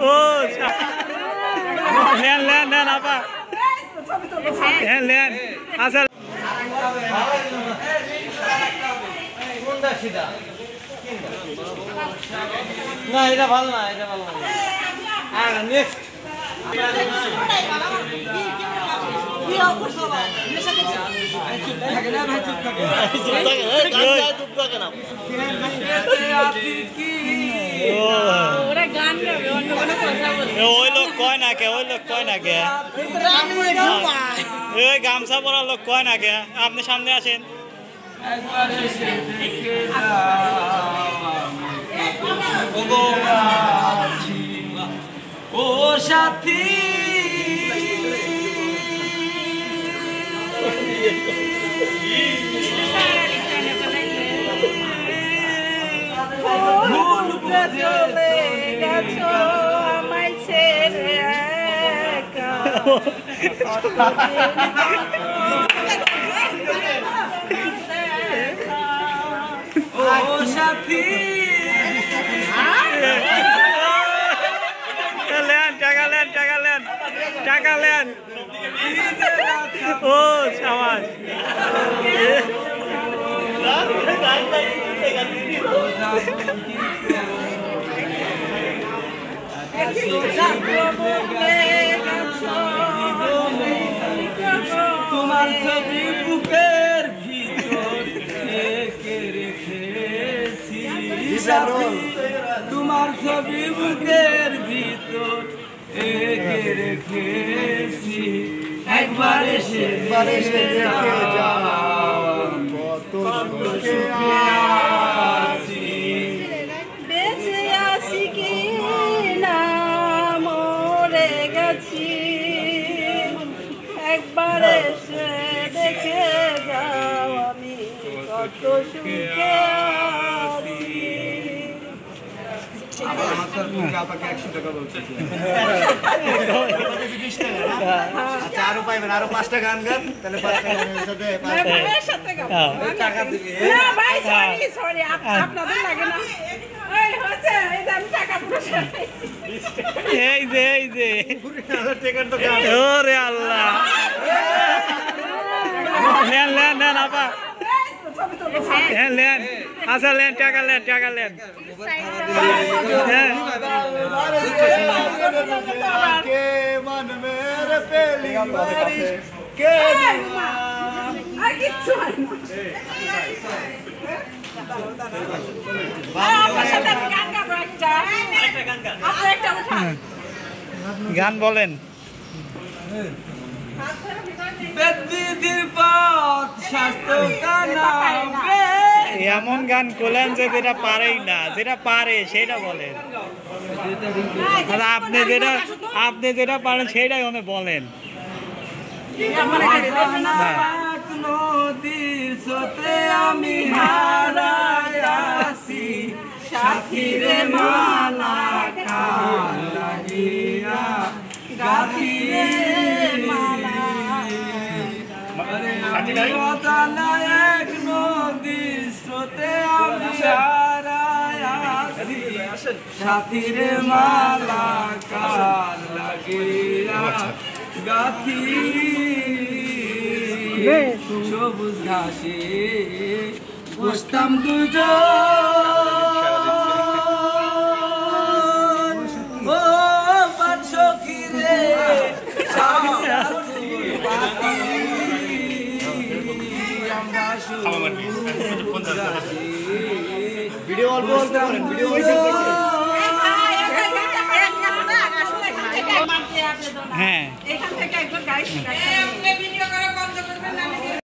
ও lane lane lane আপা lane lane আচ্ছা না এটা ভালো না এটা ভালো না নেক্সট ওই লোক কয় না কে ওই লোক কয় না কে ওই গামছা পরা লোক কয় না কে আপনি সামনে আসেন ও সাথী ভুল চলে গেছো আমায় ছেড়ে ও সাথী লেন টাকা লেন টাকা লেন টাকা লেন ও সাবাস তোমার ছবি বুকের ভিতর রেখে রেখেছি তোমার ছবি বুকের ভিতর রেখে রেখেছি একবার এসে দেখে যাও কত সুখে আছি বেঁচে আছি কি না মরে গেছি একবার এসে দেখে যাও আমি কত সুখে আছি আরো পাইবেন আরো 5টা গান গান তাহলে 5টা গানের সাথে টাকা দিবে না ভাই সরি আপনাদের লাগে না এই হচ্ছে এই যে আমি টাকা পুরস্কার পাইছি এই যে ওরে আল্লাহ লেন লেন লেন আপা লেন লেন আচ্ছা লেন টাকা লেন টাকা লেন के मन मेरे पहली बारिश के আর কিচ্ছু হয় না আপনার সাথে আমি গান গাবো একটা আপনি একটা উঠান গান বলেন বেদির পথ স্বাস্থ্য কানা এমন গান করলেন যে যেটা পারেই না যেটা পারে সেটা বলেন আপনি যেটা পারেন সেটাই ওনে বলেন নদীর স্রোতে আমি হারাই আসি সাথীরে মালা কান লাগিয়া গাথিরে মালা এক নদীর স্রোতে আমি হারাই আসি সাথীরে মালা কান লাগিয়া গাথি সবুজ ঘাসে বসতাম দুজন ও পাঁচশী রে ভিডিও অল্প ভিডিও হ্যাঁ এখান থেকে একজন গাইড